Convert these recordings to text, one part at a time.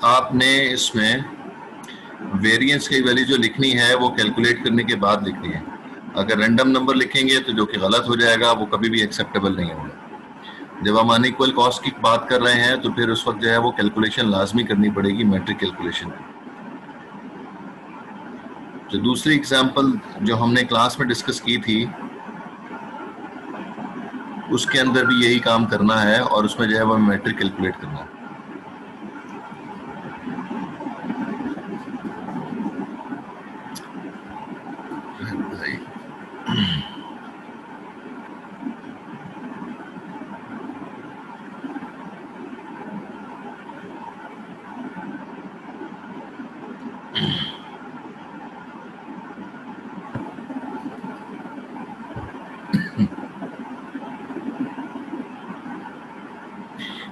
आपने इसमें वेरिएंस की वैल्यू जो लिखनी है वो कैलकुलेट करने के बाद लिखनी है। अगर रैंडम नंबर लिखेंगे तो जो कि गलत हो जाएगा, वो कभी भी एक्सेप्टेबल नहीं होगा। जब हम अनइक्वल कॉस्ट की बात कर रहे हैं तो फिर उस वक्त जो है वो कैलकुलेशन लाजमी करनी पड़ेगी, मैट्रिक कैलकुलेशन। जो दूसरी एग्जांपल जो हमने क्लास में डिस्कस की थी उसके अंदर भी यही काम करना है और उसमें जो है वो मैट्रिक कैलकुलेट करना है।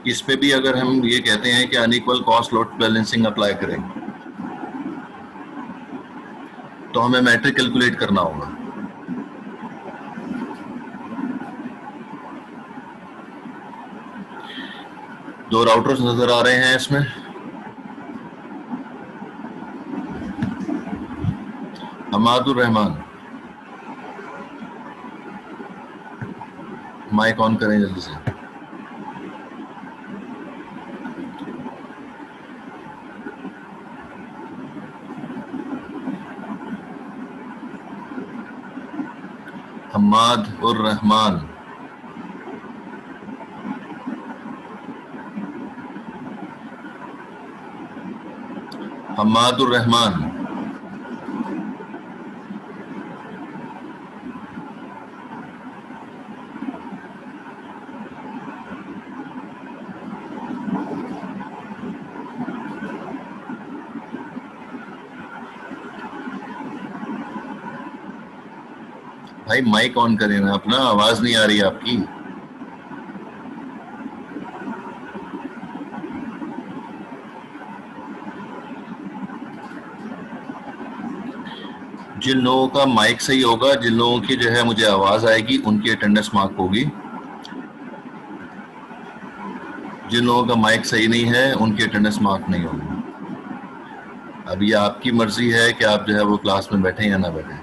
इसमें भी अगर हम ये कहते हैं कि unequal cost load balancing apply करें तो हमें मैट्रिक कैलकुलेट करना होगा। दो राउटर्स नजर आ रहे हैं इसमें। हमादुर रहमान, माइक ऑन करें जल्दी से। हमाद उर रहमान, हमादुर रहमान। भाई माइक ऑन करें ना अपना, आवाज नहीं आ रही आपकी। जिन लोगों का माइक सही होगा, जिन लोगों की जो है मुझे आवाज आएगी, उनकी अटेंडेंस मार्क होगी। जिन लोगों का माइक सही नहीं है उनकी अटेंडेंस मार्क नहीं होगी। अब ये आपकी मर्जी है कि आप जो है वो क्लास में बैठे या ना बैठे।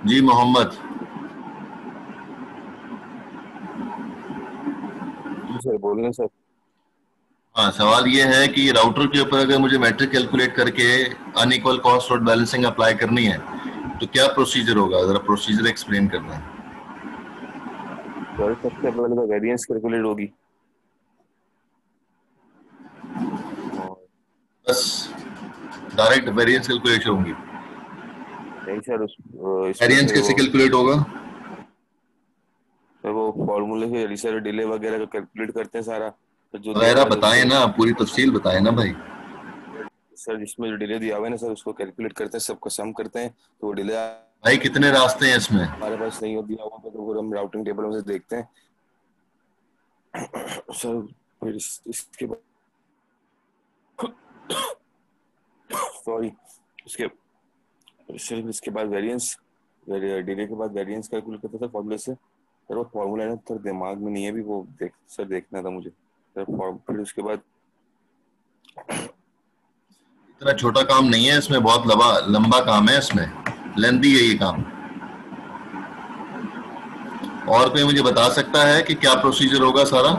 जी मोहम्मद। सर बोलिए सर। हाँ, सवाल ये है कि राउटर के ऊपर अगर मुझे मैट्रिक कैलकुलेट करके unequal cost load balancing apply करनी है तो क्या प्रोसीजर होगा, जरा प्रोसीजर एक्सप्लेन करना है। सर सबसे पहले तो वेरिएंस कैलकुलेट होगी और बस डायरेक्ट वेरिएंस कैलकुलेशन होगी। नहीं सर इसमें वेरिएंस फिर कैसे वो कैलकुलेट होगा? सर वो फॉर्मूले से रिसर डिले वगैरह का कैलकुलेट करते हैं सारा। तो जो दिया वगैरह हुआ है तो बताएं उसको ना, पूरी तफसील बताएं ना भाई। सर जिसमें जो डिले दिया हुआ है ना सर उसको कैलकुलेट करते हैं, सबको सम करते हैं तो वो डिले भाई कितने रास्ते हैं इसमें? हमारे पास नहीं हो दिया हुआ तो फिर हम राउटिंग टेबल में से देखते हैं सर। फिर इसके बाद सॉरी इसके सिर्फ इसके बाद वेरिएंस डिले के बाद वेरिएंस कैलकुलेट करते थे फॉर्मूले से। सर वो फॉर्मूला है ना सर दिमाग में नहीं है अभी, वो देखना था मुझे सर फिर उसके बाद इतना छोटा काम नहीं है, इसमें बहुत लंबा लंबा काम है, इसमें लेंदी है ये काम। और कोई मुझे बता सकता है कि क्या प्रोसीजर होगा सारा?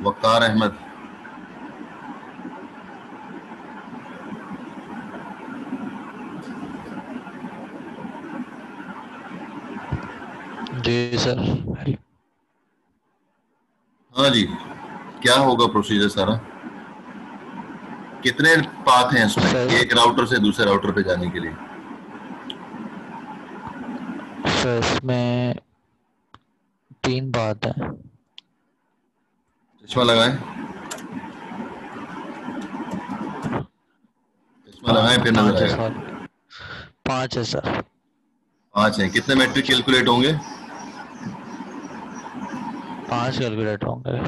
वकार अहमद। जी सर। हाँ जी, क्या होगा प्रोसीजर सारा? कितने पाथ हैं इसमें सर एक राउटर से दूसरे राउटर पे जाने के लिए? सर इसमें 3 बात है। चश्मा लगाएं, चश्मा लगाएं फिर नजर 5 है आएगा। सर, 5 है सर। 5 है, कितने मैट्रिक कैलकुलेट होंगे? 5 कैलकुलेट होंगे।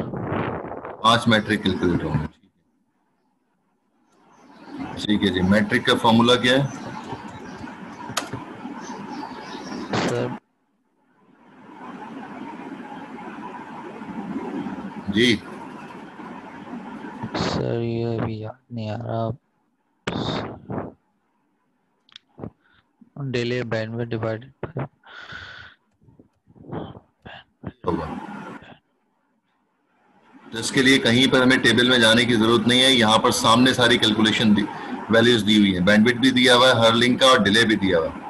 5 मैट्रिक कैलकुलेट होंगे। ठीक है जी। मैट्रिक का फॉर्मूला क्या है सर? जी? सर ये अभी याद नहीं आ रहा। डिले बैंडविड्थ डिवाइडेड बाय होगा। तो इसके लिए कहीं पर हमें टेबल में जाने की जरूरत नहीं है, यहाँ पर सामने सारी कैलकुलेशन वैल्यूज दी हुई है। बैंडविड्थ भी दिया हुआ है, हर लिंक का, और डिले भी दिया हुआ है।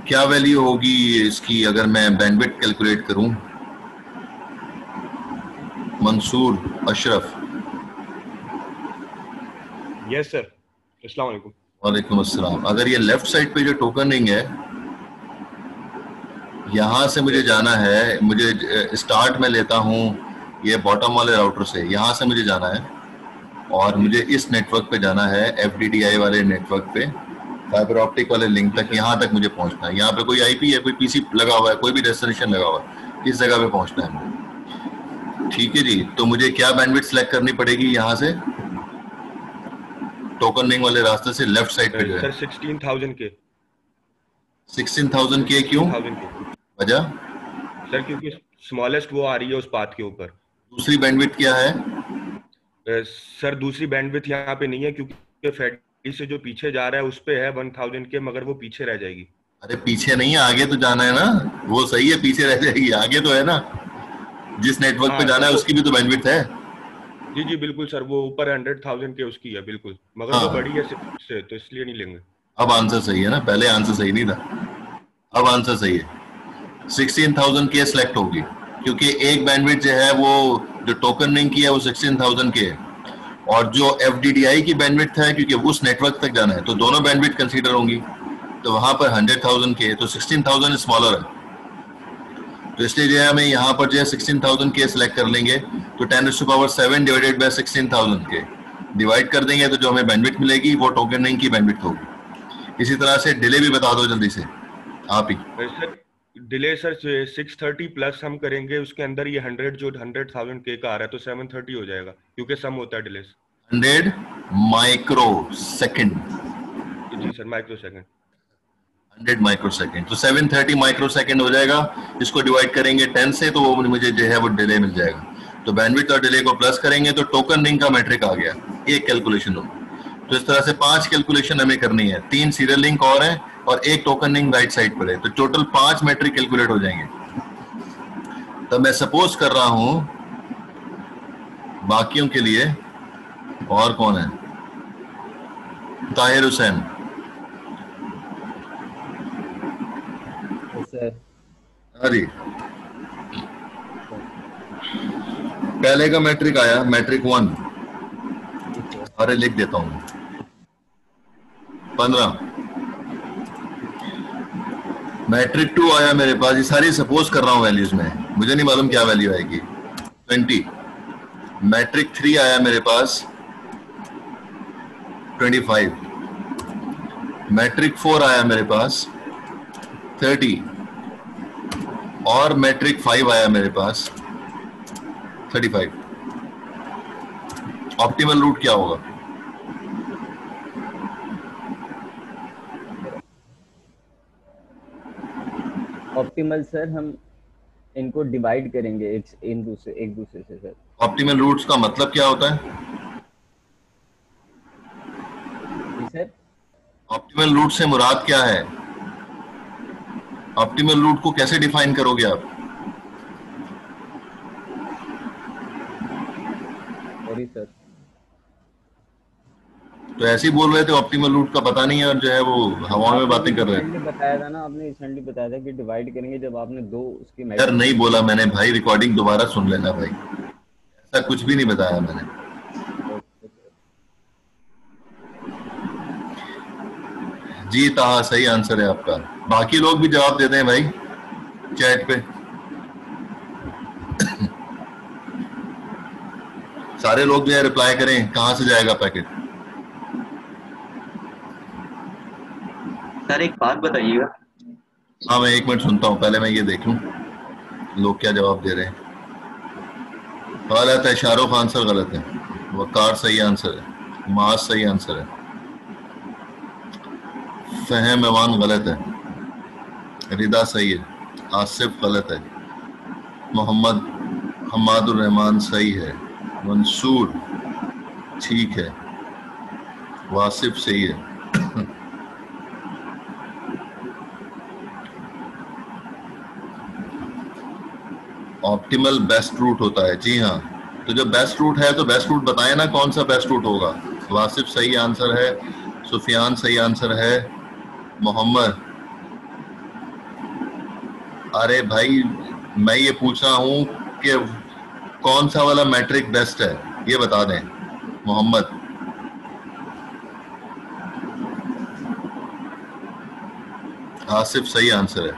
क्या वैल्यू होगी इसकी अगर मैं बैंडविड्थ कैलकुलेट करूं? मंसूर अशरफ। यस सर, अस्सलाम वालेकुम। वालेकुम अस्सलाम। अगर ये लेफ्ट साइड पे जो टोकनिंग है, यहाँ से मुझे जाना है, मुझे स्टार्ट में लेता हूँ ये बॉटम वाले राउटर से, यहाँ से मुझे जाना है और मुझे इस नेटवर्क पे जाना है, FDDI वाले नेटवर्क पे, फाइबर ऑप्टिक वाले लिंक तक, यहाँ तक मुझे पहुँचना है। यहाँ पे कोई IP है, कोई PC लगा हुआ है, कोई भी डेस्टिनेशन लगा हुआ है, इस जगह पे पहुँचना है मुझे। ठीक है जी। तो मुझे क्या बैंडविड्थ सेलेक्ट करनी पड़ेगी? यहाँ से टोकनिंग वाले रास्ते से लेफ्ट साइड पे जो है सर 16,000 के। 16,000 के। क्यों? 16,000 के वजह? सर क्योंकि स्मॉलेस्ट वो आ रही है उस पाथ के ऊपर। दूसरी बैंडविड्थ क्या है? सर दूसरी बैंडविड्थ यहाँ पे नहीं है क्योंकि फेडी से जो पीछे जा रहा है उस पे है 1,000 के, मगर वो पीछे रह जाएगी। अरे पीछे नहीं है, आगे तो जाना है ना। वो सही है, पीछे रह जाएगी, आगे तो है ना। जिस नेटवर्क पे जाना है उसकी भी तो बैंडविड्थ है। जी जी बिल्कुल सर, वो ऊपर 100,000 के उसकी है बिल्कुल, मगर हाँ। वो बड़ी है से, तो इसलिए नहीं लेंगे। अब आंसर सही है ना, पहले आंसर सही नहीं था, अब आंसर सही है। 16,000 के सिलेक्ट होगी क्योंकि एक बैंडविड्थ जो है वो जो टोकनिंग की है वो 16,000 के है, और जो FDDI की बैंडविड्थ है क्योंकि उस नेटवर्क तक जाना है, तो दोनों बैंडविड्थ कंसीडर होंगी। तो वहां पर 100,000 के, तो 16,000 स्मॉलर है, तो इसलिए जो है हमें यहाँ पर जो है 16,000 के सिलेक्ट कर लेंगे। तो 10⁻7 डिवाइडेड बाय 16,000 के डिवाइड कर देंगे तो जो हमें बैंडविड्थ मिलेगी वो टोकनिंग की बैंडविड्थ होगी। इसी तरह से डिले भी बता दो जल्दी से आप ही। सर डिले सर 630 प्लस हम करेंगे, उसके अंदर ये 100 जो 100,000 के का आ रहा है तो 730 हो जाएगा क्योंकि सम होता है डिले। 100 micro second. जी sir, micro second. 100 micro second, तो 730 माइक्रो सेकेंड हो जाएगा। इसको डिवाइड करेंगे 10 से तो वो मुझे जो है वो डिले मिल जाएगा। तो बैंडविड्थ और डिले को प्लस करेंगे तो टोकनिंग का मैट्रिक आ गया, एक कैलकुलेशन हो। तो इस तरह से 5 कैलकुलेशन हमें करनी है, 3 सीरियल लिंक और है और एक टोकनिंग राइट साइड पर है, तो टोटल 5 मैट्रिक कैलकुलेट हो जाएंगे। तो मैं सपोज कर रहा हूं बाकियों के लिए, और कौन है? ताहिर हुसैन। अरे पहले का मैट्रिक आया, मैट्रिक 1, अरे लिख देता हूं 15। मैट्रिक 2 आया मेरे पास, ये सारी सपोज कर रहा हूं वैल्यूज में, मुझे नहीं मालूम क्या वैल्यू आएगी, 20। मैट्रिक 3 आया मेरे पास 25। मैट्रिक 4 आया मेरे पास 30 और मैट्रिक 5 आया मेरे पास 35। ऑप्टिमल रूट क्या होगा? ऑप्टिमल सर हम इनको डिवाइड करेंगे एक दूसरे से सर। ऑप्टिमल रूट्स का मतलब क्या होता है? जी सर। ऑप्टिमल रूट से मुराद क्या है? ऑप्टिमल रूट को कैसे डिफाइन करोगे आप? Sorry sir. तो ऐसे ही बोल रहे थे ऑप्टिमल रूट का पता नहीं है और जो है वो हवा में बातें कर रहे आपने हैं। बताया था ना, आपने रिसेंटली बताया था कि डिवाइड करेंगे, जब आपने दो उसकी यार नहीं बोला मैंने भाई, रिकॉर्डिंग दोबारा सुन लेना भाई, ऐसा कुछ भी नहीं बताया मैंने। जी ताहा सही आंसर है आपका, बाकी लोग भी जवाब देते हैं भाई चैट पे। सारे लोग जो है रिप्लाई करें, कहाँ से जाएगा पैकेट? सर एक बात बताइएगा। हाँ मैं 1 मिनट सुनता हूँ, पहले मैं ये देख लूँ लोग क्या जवाब दे रहे हैं। गलत है, शाहरुख आंसर गलत है, वकार सही आंसर है, मास सही आंसर है, फहम एवान गलत है, रिदा सही है, आसिफ गलत है, मोहम्मद हमादुर रहमान सही है, मंसूर ठीक है, वासिफ सही है। ऑप्टिमल बेस्ट रूट होता है, जी हाँ। तो जब बेस्ट रूट है तो बेस्ट रूट बताएं ना, कौन सा बेस्ट रूट होगा। वासिफ सही आंसर है, सुफियान सही आंसर है, मोहम्मद। अरे भाई मैं ये पूछ रहा हूं कि कौन सा वाला मैट्रिक बेस्ट है, ये बता दें मोहम्मद। आसिफ सही आंसर है।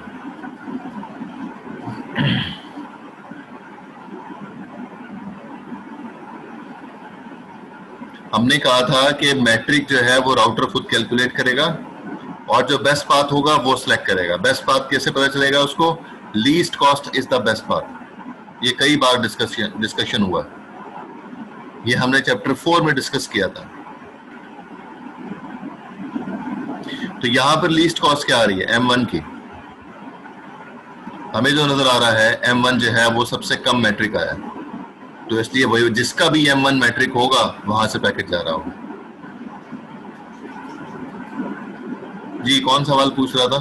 हमने कहा था कि मैट्रिक जो है वो राउटर खुद कैलकुलेट करेगा और जो बेस्ट पाथ होगा वो सिलेक्ट करेगा। बेस्ट पाथ कैसे पता चलेगा उसको? Least cost is the best path. ये कई बार डिस्कशन हुआ, ये हमने चैप्टर 4 में डिस्कस किया था। तो यहां पर लीस्ट कॉस्ट क्या आ रही है? M1 की। हमें जो नजर आ रहा है M1 जो है वो सबसे कम मैट्रिक आया, तो इसलिए वही जिसका भी M1 मैट्रिक होगा वहां से पैकेट जा रहा होगा। जी कौन सवाल पूछ रहा था?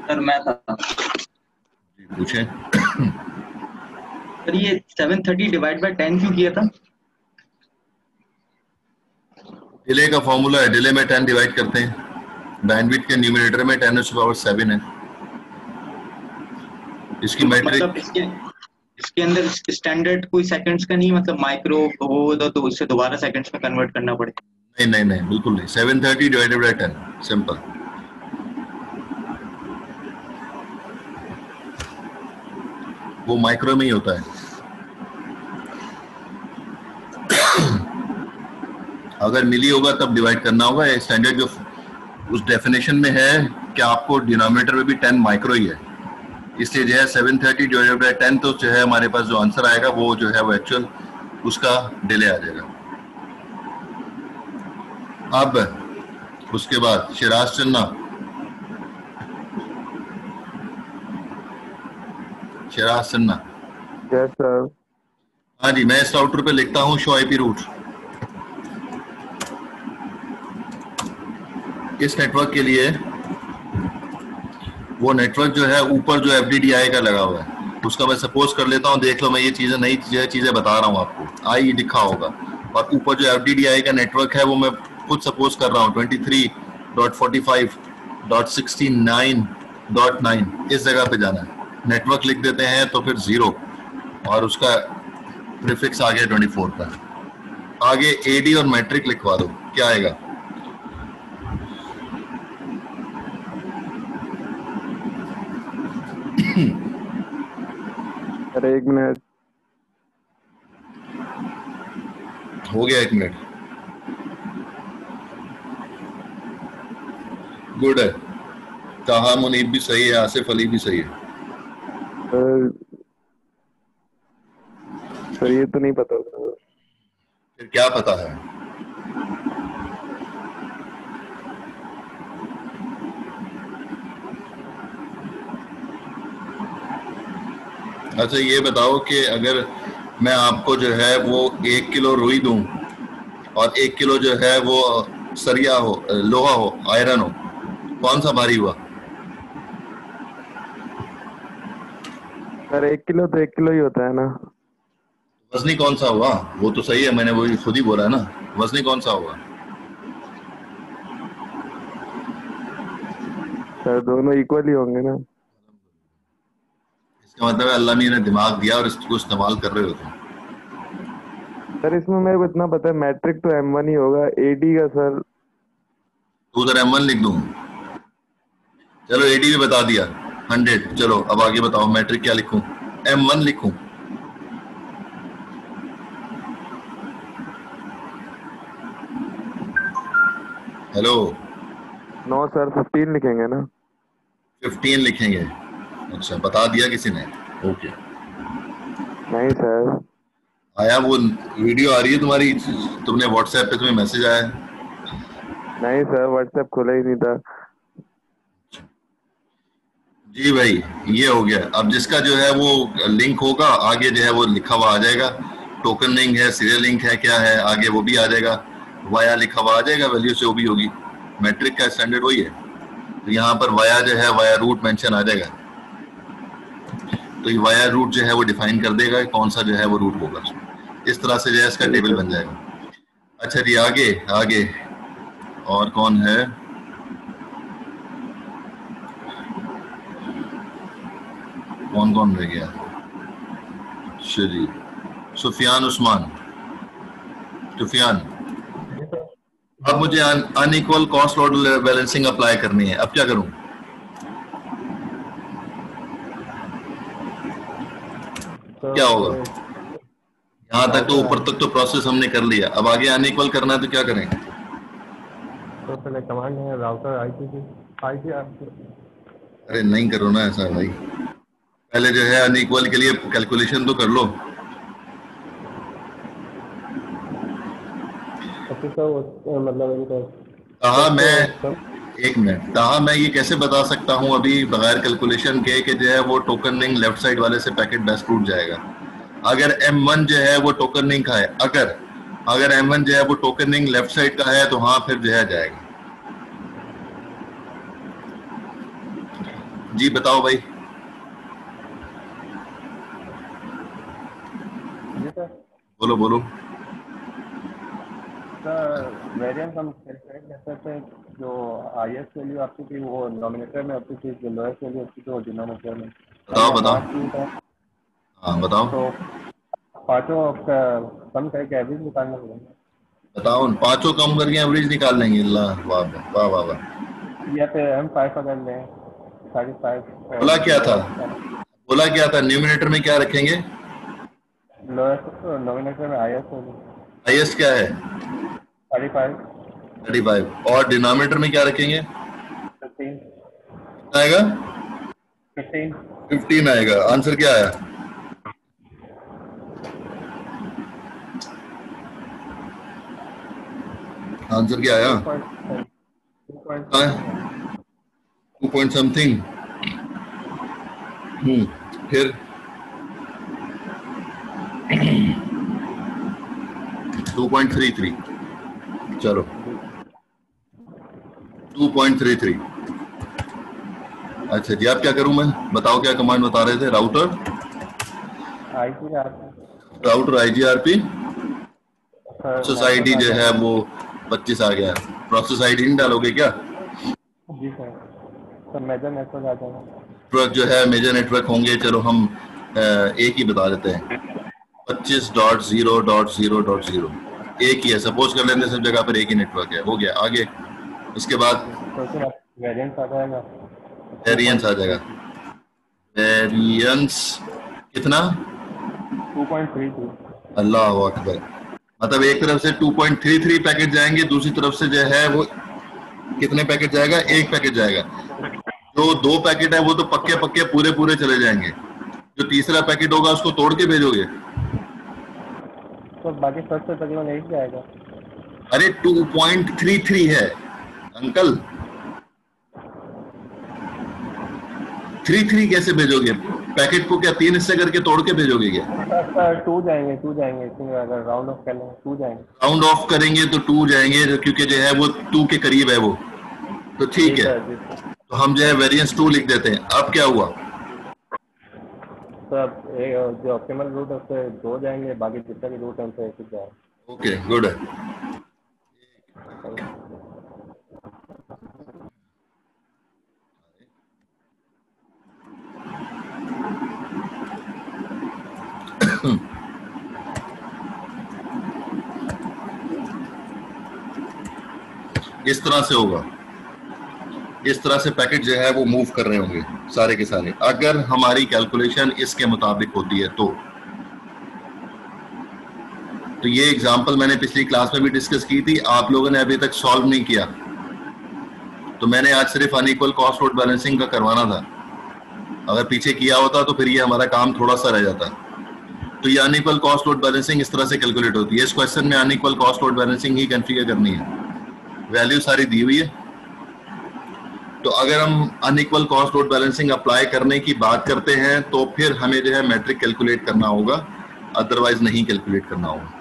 सर मैं था। जी पूछें। सर ये 730 डिवाइड बाय 10 क्यों किया था? डिले का फॉर्मूला है, डिले में 10 डिवाइड करते हैं, बैंडविड्थ के न्यूमरेटर में 10⁻⁷ है। इसकी मैट्रिक मतलब इसके अंदर स्टैंडर्ड कोई सेकंड्स का नहीं, मतलब माइक्रो हो तो इससे दोबारा सेकंड्स में कन्वर्ट करना पड़े? नहीं नहीं बिल्कुल नहीं, 730 डिवाइडेड बाय 10 सिंपल। वो माइक्रो में ही होता है। अगर मिली होगा तब डिवाइड करना होगा। स्टैंडर्ड जो उस डेफिनेशन में है कि आपको डिनोमिनेटर में भी 10 माइक्रो ही है, इसलिए जो है 730 डिवाइडेड बाय 10, तो जो है हमारे पास जो आंसर आएगा वो जो है वो एक्चुअल उसका डिले आ जाएगा। अब उसके बाद शिराज चन्ना, शिराज चन्ना। Yes sir. हाँ जी, मैं इस राउटर पे लिखता हूँ शो आईपी रूट। इस नेटवर्क के लिए वो नेटवर्क जो है ऊपर जो FDDI का लगा हुआ है उसका मैं सपोज कर लेता हूँ। देख लो, मैं ये चीजें नई चीजें बता रहा हूँ आपको, आई लिखा होगा और ऊपर जो FDDI का नेटवर्क है वो मैं खुद सपोज कर रहा हूँ 23.45.69.9 इस जगह पे जाना है। नेटवर्क लिख देते हैं तो फिर 0 और उसका प्रीफिक्स आ गया 24 का। आगे AD और मैट्रिक लिखवा दो, क्या आएगा? अरे 1 मिनट हो गया, 1 मिनट। गुड है, ताहा मुनीब भी सही है, आसिफ अली भी सही है। सर ये तो नहीं पता सर। फिर क्या पता है? अच्छा ये बताओ कि अगर मैं आपको जो है वो 1 किलो रुई दूं और 1 किलो जो है वो सरिया हो, लोहा हो, आयरन हो, कौन सा भारी हुआ? सर 1 किलो तो 1 किलो ही होता है ना। वजनी कौन सा हुआ? वो तो सही है, मैंने वही खुद ही बोला है ना। वजनी कौन सा होगा? सर दोनों इक्वल ही होंगे ना। इसका मतलब है अल्लाह ने दिमाग दिया और इसको इस्तेमाल कर रहे हो तुम। सर इसमें मेरे को इतना पता है मैट्रिक तो M1 ही होगा, AD का सर। तो उधर M1 लिख दूं? चलो AD भी बता दिया। 100। चलो अब आगे बताओ, मैट्रिक क्या लिखूं? M1 लिखूं? हेलो, नो सर 15 लिखेंगे ना। 15 लिखेंगे? अच्छा, बता दिया किसी ने? ओके। नहीं सर। आया वो वीडियो आ रही है तुम्हारी, तुमने व्हाट्सएप पे तुम्हें मैसेज आया है? नहीं सर, व्हाट्सएप खोला ही नहीं था। जी भाई, ये हो गया। अब जिसका जो है वो लिंक होगा आगे जो है वो लिखा हुआ आ जाएगा, टोकन लिंक है, सीरियल लिंक है, क्या है आगे वो भी आ जाएगा, वाया लिखा हुआ आ जाएगा, वैल्यू से वो भी होगी। मैट्रिक का स्टैंडर्ड वही है। तो यहाँ पर वाया जो है, वाया रूट मेंशन आ जाएगा। तो ये वाया रूट जो है वो डिफाइन कर देगा कौन सा जो है वो रूट होगा। इस तरह से जो है इसका टेबल बन जाएगा। अच्छा जी, आगे आगे और कौन है? कौन कौन रह गया? अच्छा जी, सुफियान उस्मान। सुफियान, अब मुझे unequal cost load balancing apply करनी है, अब क्या करूं? क्या होगा? यहाँ तक तो ऊपर तक तो प्रोसेस हमने कर लिया, अब आगे अनइक्वल करना है तो क्या करें? तो पहले कमांड है राउटर आईपी। अरे नहीं करो ना ऐसा भाई, पहले जो है अनइक्वल के लिए कैलकुलेशन तो कर लो। मतलब इनको कहा मैं, एक मिनट, कहा मैं ये कैसे बता सकता हूँ अभी बगैर कैलकुलेशन के कि जो है वो टोकन लिंक लेफ्ट साइड वाले से पैकेट बेस्ट टूट जाएगा? अगर M1 जो है वो टोकन लिंक का है, अगर M1 जो है वो टोकन लिंक लेफ्ट साइड का है तो हाँ फिर जो है जाएगा। जी बताओ भाई। बोलो बोलो। वेरिएंस हम कैलकुलेट कर सकते हैं, जो हाईएस्ट वैल्यू आपकी थी वो नॉमिनेटर में आपकी थी, जो लोएस्ट वैल्यू आपकी थी वो डिनोमिनेटर में। बताओ बताओ। हाँ बताओ। तो पांचों कम करके एवरेज निकालना पड़ेगा। बताओ, उन पांचों कम करके एवरेज निकाल लेंगे? अल्लाह, वाह वाह वाह वाह। या फिर M5 अगर लें 35। बोला क्या था? बोला क्या था? न्यूमिनेटर में क्या रखेंगे? लोएस्ट नॉमिनेटर में हाईएस्ट वैल्यू हाईएस्ट क्या है? 35। 35। और डिनोमिनेटर में क्या रखेंगे? 15। कितना आएगा? 15। 15 आएगा। आंसर क्या आया? आंसर क्या आया? 2 पॉइंट समथिंग। फिर 2.33। चलो 2.33। अच्छा जी, अब क्या करूं मैं? बताओ क्या कमांड बता रहे थे? राउटर IGRP प्रोसेस आईडी जो है वो 25 आ गया। प्रोसेस आईडी नहीं डालोगे क्या? जी सर, तो मेजर नेटवर्क आ जाएगा। नेटवर्क जो है मेजर नेटवर्क होंगे। चलो हम एक ही बता देते हैं, 25.0.0.0 एक ही है। सपोज कर लेते हैं सब जगह पर एक ही नेटवर्क है। हो गया। आगे उसके बाद वेरिएंस आ जाएगा। वेरिएंस आ जाएगा। वेरिएंस कितना? 2.33। अल्लाह अकबर। मतलब एक तरफ से 2.33 पैकेट जाएंगे, दूसरी तरफ से जो है वो कितने पैकेट जाएगा? एक पैकेट जाएगा। जो 2 पैकेट है वो तो पक्के पक्के पूरे पूरे चले जाएंगे। जो तीसरा पैकेट होगा उसको तोड़ के भेजोगे? तो बाकी सबसे तकरीबन एक जाएगा। अरे 2.33 है अंकल, 33 कैसे भेजोगे? पैकेट को क्या 3 हिस्से करके तोड़ के भेजोगे क्या? टू जाएंगे इसमें अगर राउंड ऑफ कर लेंगे 2 जाएंगे। राउंड ऑफ करेंगे तो 2 जाएंगे, क्योंकि जो है वो 2 के करीब है वो। तो ठीक है, तो हम जो है वेरिएंस 2 लिख देते हैं। अब क्या हुआ? सब जो ऑप्टिमल रूट है उससे 2 जाएंगे, बाकी जितना भी रूट है उनसे 1 जाएगा। ओके गुड है। इस तरह से होगा। इस तरह से पैकेट जो है वो मूव कर रहे होंगे सारे के सारे, अगर हमारी कैलकुलेशन इसके मुताबिक होती है तो ये एग्जांपल मैंने पिछली क्लास में भी डिस्कस की थी, आप लोगों ने अभी तक सॉल्व नहीं किया, तो मैंने आज सिर्फ अनइक्वल कॉस्ट लोड बैलेंसिंग का करवाना था। अगर पीछे किया होता तो फिर ये हमारा काम थोड़ा सा रह जाता। तो ये अनइक्वल कॉस्ट लोड बैलेंसिंग इस तरह से कैलकुलेट होती है। इस क्वेश्चन में अनइक्वल कॉस्ट लोड बैलेंसिंग ही कॉन्फ़िगर करनी है, वैल्यू सारी दी हुई है। तो अगर हम unequal cost load balancing apply करने की बात करते हैं तो फिर हमें जो है मैट्रिक कैलकुलेट करना होगा, अदरवाइज नहीं कैलकुलेट करना होगा।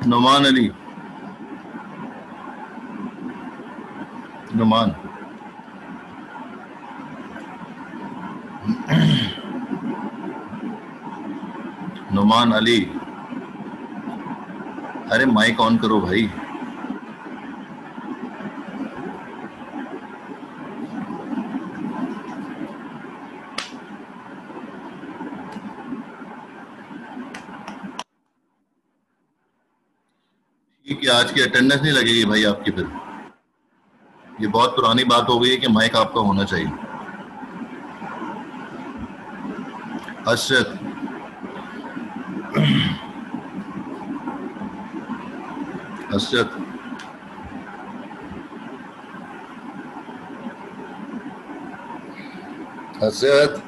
नुमान अली, नुमान नुमान अली, अरे माइक ऑन करो भाई। ठीक है, आज की अटेंडेंस नहीं लगेगी भाई आपकी, फिर ये बहुत पुरानी बात हो गई है कि माइक आपका होना चाहिए। अशरत, अशरत, अशरत,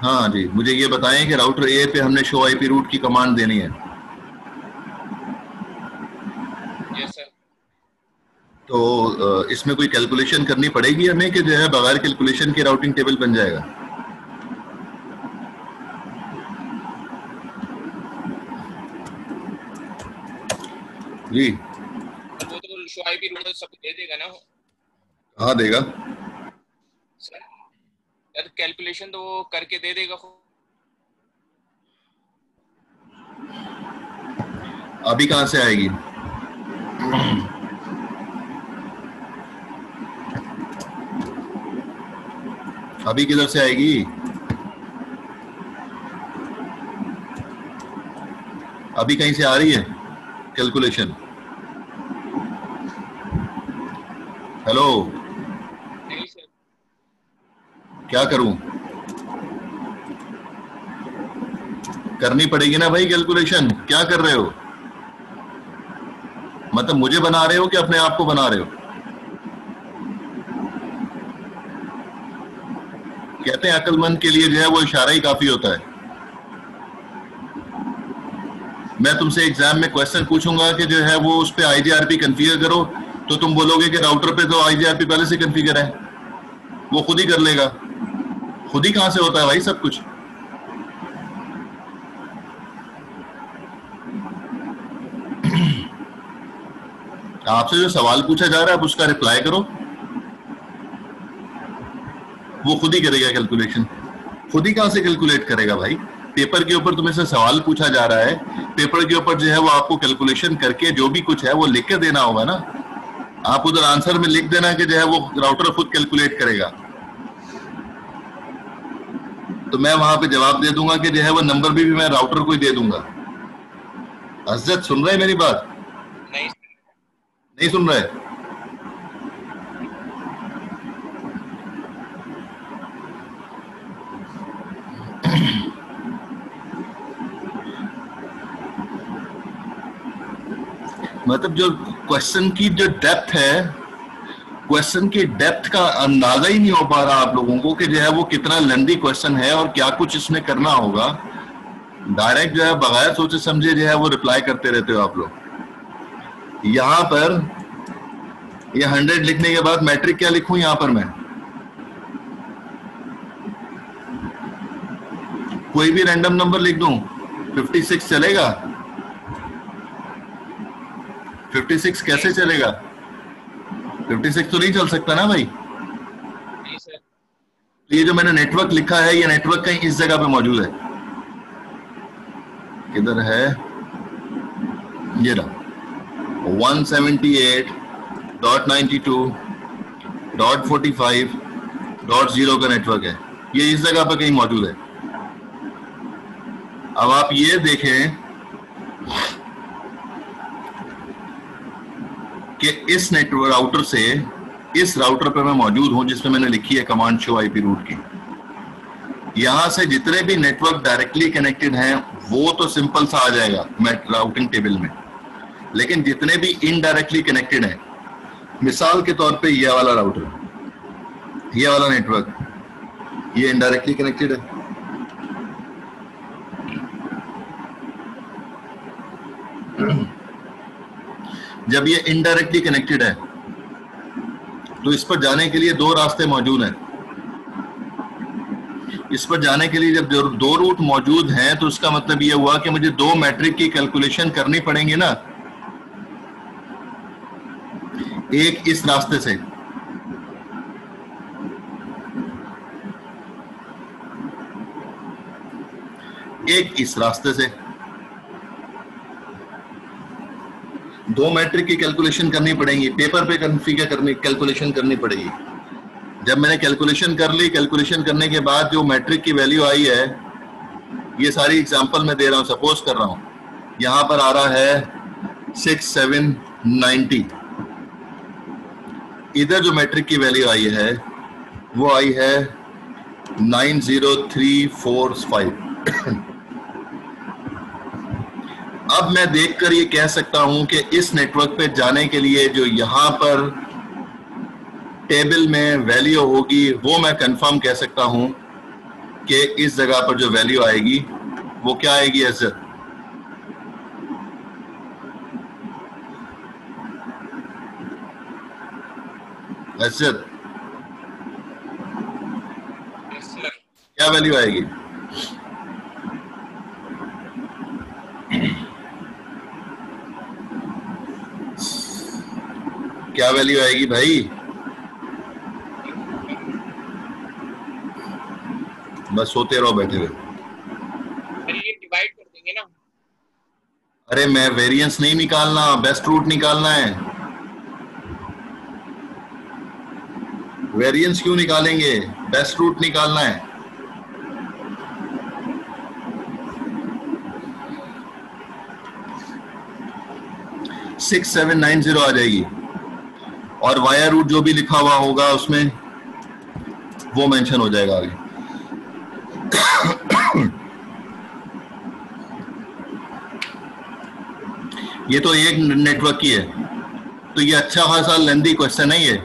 हाँ जी, मुझे ये बताएं कि राउटर ए पे हमने शो आईपी रूट की कमांड देनी है। Yes sir. तो इसमें कोई कैलकुलेशन करनी पड़ेगी हमें कि जो है बगैर कैलकुलेशन के राउटिंग टेबल बन जाएगा? जी वो तो शो आईपी रूट सब दे देगा ना? हाँ देगा सर, कैलकुलेशन तो वो करके दे देगा। अभी कहाँ से आएगी? अभी किधर से आएगी? अभी कहीं से आ रही है कैलकुलेशन? हेलो, नहीं सर। क्या करूं? करनी पड़ेगी ना भाई कैलकुलेशन। क्या कर रहे हो? मतलब मुझे बना रहे हो कि अपने आप को बना रहे हो? कहते हैं अक्लमंद के लिए जो है वो इशारा ही काफी होता है। मैं तुमसे एग्जाम में क्वेश्चन पूछूंगा कि जो है वो उस पे आईजीआरपी कॉन्फ़िगर करो, तो तुम बोलोगे कि राउटर पे तो आईजीआरपी पहले से कॉन्फ़िगर है, वो खुद ही कर लेगा। खुद ही कहां से होता है भाई सब कुछ? आपसे जो सवाल पूछा जा रहा है आप उसका रिप्लाई करो। वो खुद ही करेगा कैलकुलेशन। खुद ही कहां से कैलकुलेट करेगा भाई? पेपर के ऊपर तुम्हें से सवाल पूछा जा रहा है, पेपर के ऊपर जो है वो आपको कैलकुलेशन करके जो भी कुछ है वो लिख के देना होगा ना। आप उधर आंसर में लिख देना कि जो है वो राउटर खुद कैलकुलेट करेगा, तो मैं वहां पे जवाब दे दूंगा कि जो है वो नंबर भी मैं राउटर को ही दे दूंगा। हजरत सुन रहे हैं मेरी बात? नहीं सुन रहे? मतलब जो क्वेश्चन की जो डेप्थ है, क्वेश्चन की डेप्थ का अंदाजा ही नहीं हो पा रहा आप लोगों को कि जो है वो कितना लेंथी क्वेश्चन है और क्या कुछ इसमें करना होगा। डायरेक्ट जो है बगैर सोचे समझे जो है वो रिप्लाई करते रहते हो आप लोग। यहां पर ये 100 लिखने के बाद मैट्रिक क्या लिखूं यहां पर? मैं कोई भी रैंडम नंबर लिख दूं? 56 चलेगा? 56 कैसे चलेगा? 56 तो नहीं चल सकता ना भाई। तो ये जो मैंने नेटवर्क लिखा है, ये नेटवर्क कहीं इस जगह पे मौजूद है। किधर है? ये रहा 178.92.45.0 का नेटवर्क है, ये इस जगह पे कहीं मौजूद है। अब आप ये देखें कि इस नेटवर्क राउटर से इस राउटर पे मैं मौजूद हूं जिसमें मैंने लिखी है कमांड शो आईपी रूट की। यहां से जितने भी नेटवर्क डायरेक्टली कनेक्टेड हैं वो तो सिंपल सा आ जाएगा राउटिंग टेबल में, लेकिन जितने भी इनडायरेक्टली कनेक्टेड हैं, मिसाल के तौर पे ये वाला राउटर, ये वाला नेटवर्क, ये इनडायरेक्टली कनेक्टेड है। जब ये इनडायरेक्टली कनेक्टेड है तो इस पर जाने के लिए दो रास्ते मौजूद हैं। इस पर जाने के लिए जब दो रूट मौजूद हैं तो उसका मतलब ये हुआ कि मुझे दो मैट्रिक की कैलकुलेशन करनी पड़ेंगी ना। एक इस रास्ते से, एक इस रास्ते से, दो मैट्रिक की कैलकुलेशन करनी पड़ेगी। पेपर पे कैलकुलेशन करनी पड़ेगी। जब मैंने कैलकुलेशन कर ली, कैलकुलेशन करने के बाद जो मैट्रिक की वैल्यू आई है, ये सारी एग्जांपल मैं दे रहा हूं, सपोज कर रहा हूं, यहां पर आ रहा है 6790। इधर जो मैट्रिक की वैल्यू आई है वो आई है 90345। अब मैं देखकर ये कह सकता हूं कि इस नेटवर्क पे जाने के लिए जो यहां पर टेबल में वैल्यू होगी वो मैं कंफर्म कह सकता हूं कि इस जगह पर जो वैल्यू आएगी वो क्या आएगी? ऐसे क्या वैल्यू आएगी? क्या वैल्यू आएगी भाई? बस सोते रहो बैठे हुए। डिवाइड कर देंगे ना। अरे मैं वेरिएंस नहीं निकालना, बेस्ट रूट निकालना है। वेरिएंस क्यों निकालेंगे? बेस्ट रूट निकालना है। सिक्स 6790 आ जाएगी और वाया रूट जो भी लिखा हुआ होगा उसमें वो मेंशन हो जाएगा आगे। ये तो एक नेटवर्क की है, तो ये अच्छा खासा लेंथी क्वेश्चन है। ये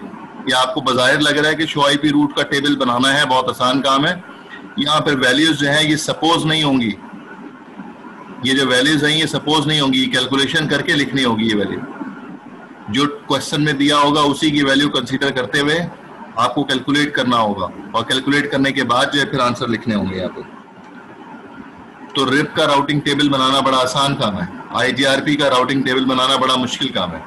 आपको बाज़ाहिर लग रहा है कि शो आईपी रूट का टेबल बनाना है, बहुत आसान काम है। यहाँ पर वैल्यूज जो है ये सपोज नहीं होंगी, ये जो वैल्यूज हैं ये सपोज नहीं होंगी, कैलकुलेशन करके लिखनी होगी। ये वैल्यू जो क्वेश्चन में दिया होगा उसी की वैल्यू कंसीडर करते हुए आपको कैलकुलेट करना होगा, और कैलकुलेट करने के बाद जो है फिर आंसर लिखने होंगे यहाँ पे। तो रिप का राउटिंग टेबल बनाना बड़ा आसान काम है, आईजीआरपी का राउटिंग टेबल बनाना बड़ा मुश्किल काम है।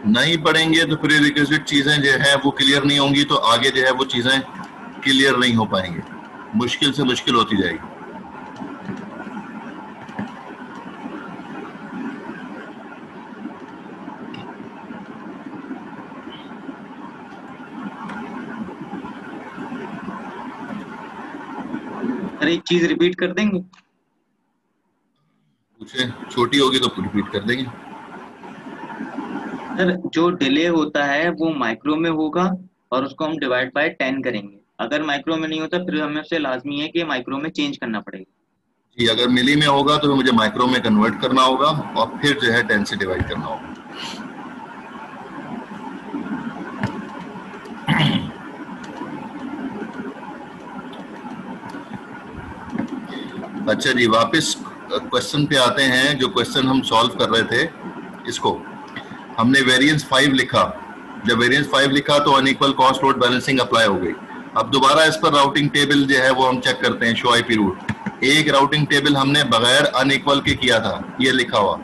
नहीं पढ़ेंगे तो प्री रिक्विजिट चीजें जो है वो क्लियर नहीं होंगी, तो आगे जो है वो चीजें क्लियर नहीं हो पाएंगे, मुश्किल से मुश्किल होती जाएगी। अरे एक चीज रिपीट कर देंगे? पूछे, छोटी होगी तो रिपीट कर देंगे। सर जो डिले होता है वो माइक्रो में होगा और उसको हम डिवाइड बाय 10 करेंगे। अगर माइक्रो में नहीं होता फिर हमें उससे लाजमी है कि माइक्रो में चेंज करना पड़ेगा। जी, अगर मिली में होगा तो मुझे माइक्रो में कन्वर्ट करना होगा और फिर जो है 10 से डिवाइड करना होगा। अच्छा जी, वापस क्वेश्चन पे आते हैं। जो क्वेश्चन हम सॉल्व कर रहे थे, इसको हमने वेरिएंस 5 लिखा। जब वेरिएंस 5 लिखा तो unequal cost load balancing apply हो गई। अब दोबारा इस पर राउटिंग टेबल जो है वो हम चेक करते हैं, शो आईपी रूट। एक राउटिंग टेबल हमने बगैर अनइक्वल के किया था, ये लिखा हुआ।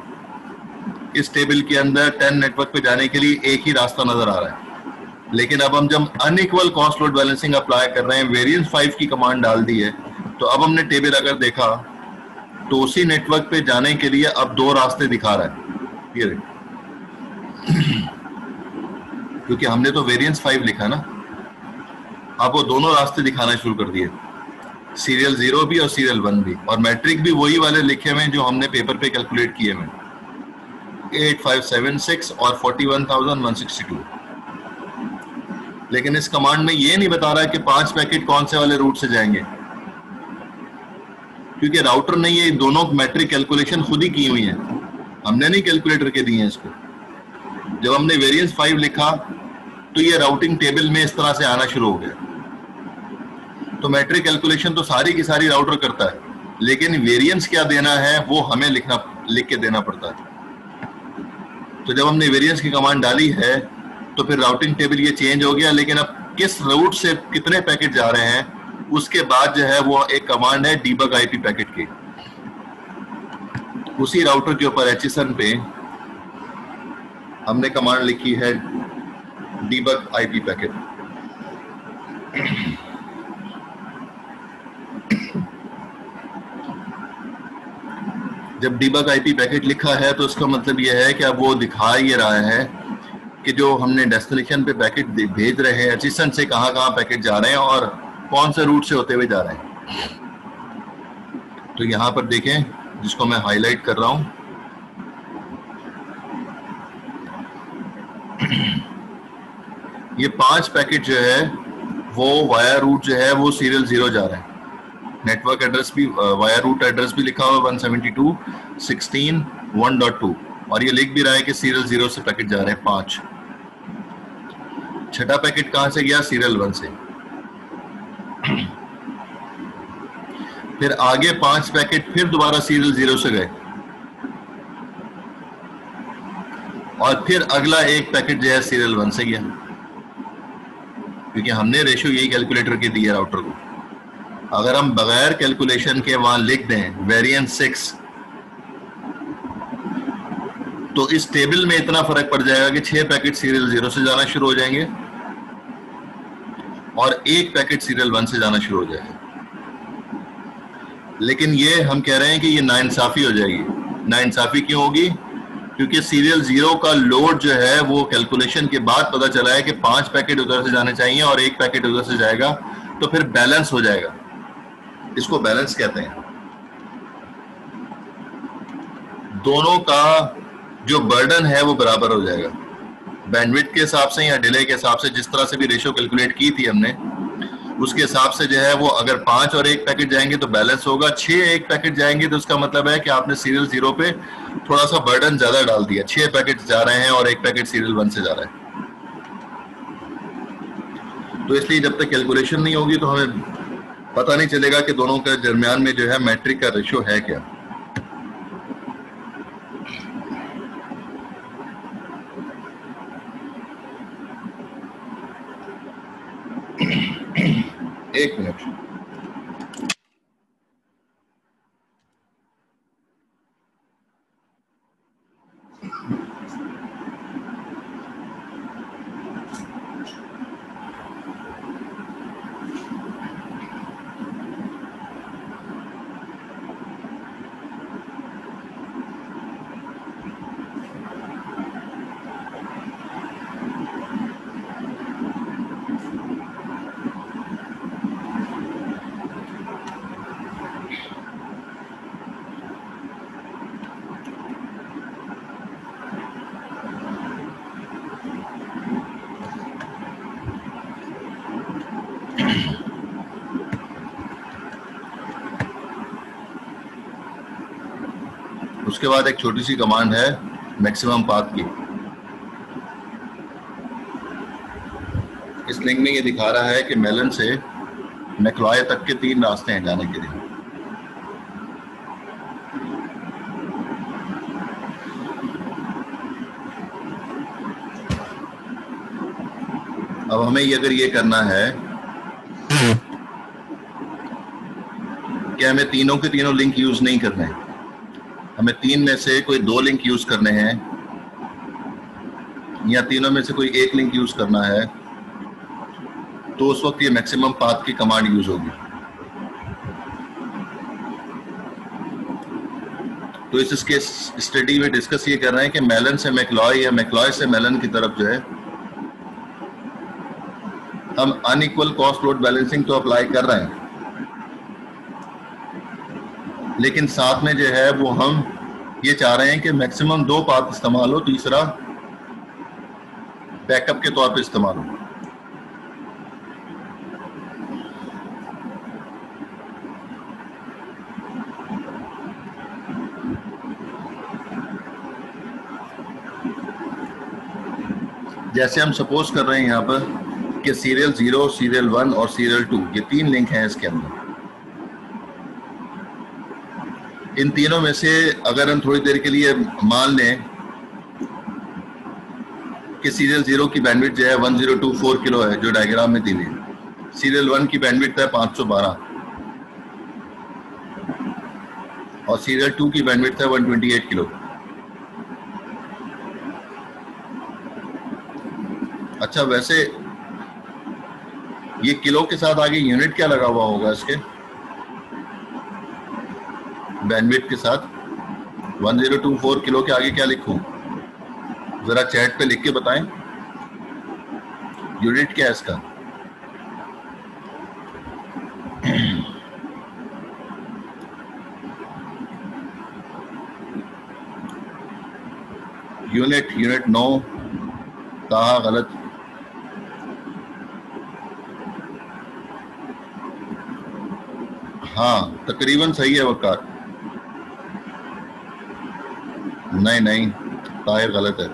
इस टेबल के अंदर 10 नेटवर्क पे जाने के लिए एक ही रास्ता नजर आ रहा है, लेकिन अब हम जब unequal cost load balancing apply कर रहे हैं, वेरिएंस 5 की कमांड डाल दी है, तो अब हमने टेबल अगर देखा तो उसी नेटवर्क पे जाने के लिए अब 2 रास्ते दिखा रहा है, ये क्योंकि हमने तो वेरिएंस 5 लिखा ना। अब वो दोनों रास्ते दिखाना शुरू कर दिए, सीरियल 0 भी और सीरियल 1 भी, और मैट्रिक भी वही वाले लिखे हुए जो हमने पेपर पे कैलकुलेट किए हुए, 8576 और 41162। लेकिन इस कमांड में ये नहीं बता रहा है कि 5 पैकेट कौन से वाले रूट से जाएंगे, क्योंकि राउटर ने ये दोनों मैट्रिक कैलकुलेशन खुद ही की हुई है, हमने नहीं कैलकुलेट करके दी है इसको। जब हमने वेरिएंस 5 लिखा तो ये राउटिंग टेबल में इस तरह से आना शुरू हो गया। तो मैट्रिक कैलकुलेशन तो सारी की सारी राउटर करता है, लेकिन वेरिएंस क्या देना है वो हमें लिख के देना पड़ता है। तो जब हमने वेरिएंस की कमांड डाली है तो फिर राउटिंग टेबल ये चेंज हो गया, लेकिन अब किस रूट से कितने पैकेट जा रहे हैं उसके बाद जो है वो एक कमांड है डीबग आईपी पैकेट की। उसी राउटर के ऊपर HSN पे हमने कमांड लिखी है डीबग आईपी पैकेट। जब डीबग आईपी पैकेट लिखा है तो उसका मतलब यह है कि अब वो दिखा ये रहा है कि जो हमने डेस्टिनेशन पे पैकेट भेज रहे हैं HSN से कहां पैकेट जा रहे हैं और कौन से रूट से होते हुए जा रहे हैं। तो यहां पर देखें, जिसको मैं हाईलाइट कर रहा हूं, ये 5 पैकेट जो है वो वाया रूट जो है वो सीरियल 0 जा रहे हैं। नेटवर्क एड्रेस भी वाया रूट एड्रेस भी लिखा हुआ 172.16.1.2 और ये लिख भी रहा है कि सीरियल 0 से पैकेट जा रहे हैं 5। छठा पैकेट कहां से गया? सीरियल 1 से। फिर आगे 5 पैकेट फिर दोबारा सीरियल 0 से गए और फिर अगला एक पैकेट जो है सीरियल 1 से गया, क्योंकि हमने रेशियो यही कैलकुलेटर के दिया राउटर को। अगर हम बगैर कैलकुलेशन के वहां लिख दें वेरिएंस 6 तो इस टेबल में इतना फर्क पड़ जाएगा कि 6 पैकेट सीरियल 0 से जाना शुरू हो जाएंगे और एक पैकेट सीरियल 1 से जाना शुरू हो जाएगा। लेकिन ये हम कह रहे हैं कि ये नाइंसाफी हो जाएगी। नाइंसाफी क्यों होगी? क्योंकि सीरियल 0 का लोड जो है वो कैलकुलेशन के बाद पता चला है कि 5 पैकेट उधर से जाने चाहिए और एक पैकेट उधर से जाएगा, तो फिर बैलेंस हो जाएगा। इसको बैलेंस कहते हैं। दोनों का जो बर्डन है वो बराबर हो जाएगा, बैंडविड्थ के हिसाब से या डिले के हिसाब से, जिस तरह से भी रेशियो कैलकुलेट की थी हमने, उसके हिसाब से जो है वो अगर 5 और 1 पैकेट जाएंगे तो बैलेंस होगा। 6 एक पैकेट जाएंगे तो उसका मतलब है कि आपने सीरियल 0 पे थोड़ा सा बर्डन ज्यादा डाल दिया। 6 पैकेट जा रहे हैं और एक पैकेट सीरियल 1 से जा रहा है। तो इसलिए जब तक कैलकुलेशन नहीं होगी तो हमें पता नहीं चलेगा कि दोनों के दरमियान में जो है मैट्रिक का रेशियो है क्या। एक मिनट, उसके बाद एक छोटी सी कमांड है मैक्सिमम पाथ की। इस लिंक में ये दिखा रहा है कि मेलन से मैक्लॉय तक के 3 रास्ते हैं जाने के लिए। अब हमें अगर ये करना है कि हमें तीनों के तीनों लिंक यूज नहीं करने, हमें 3 में से कोई 2 लिंक यूज करने हैं या तीनों में से कोई एक लिंक यूज करना है, तो उस वक्त ये मैक्सिमम पाथ की कमांड यूज होगी। तो इसके स्टडी में डिस्कस ये कर रहे हैं कि मेलन से मैक्लॉय या मैक्लॉय से मेलन की तरफ जो है हम अनइक्वल कॉस्ट लोड बैलेंसिंग तो अप्लाई कर रहे हैं, लेकिन साथ में जो है वो हम ये चाह रहे हैं कि मैक्सिमम 2 पाथ इस्तेमाल हो, तीसरा बैकअप के तौर पे इस्तेमाल हो। जैसे हम सपोज कर रहे हैं यहाँ पर कि सीरियल 0, सीरियल 1 और सीरियल 2 ये 3 लिंक हैं इसके अंदर। इन तीनों में से अगर हम थोड़ी देर के लिए मान लें कि सीरियल 0 की बैंडविड्थ जो है 1024 किलो है, जो डायग्राम में दी हुई है। सीरियल 1 की बैंडविड्थ है 512 और सीरियल 2 की बैंडविड्थ है 128 किलो। अच्छा, वैसे ये किलो के साथ आगे यूनिट क्या लगा हुआ होगा इसके बैंडविड्थ के साथ? 1024 किलो के आगे क्या लिखूं? जरा चैट पे लिख के बताएं यूनिट क्या है इसका। यूनिट 9 कहा गलत। हाँ, तकरीबन सही है वकार। नहीं, ताहिर गलत है।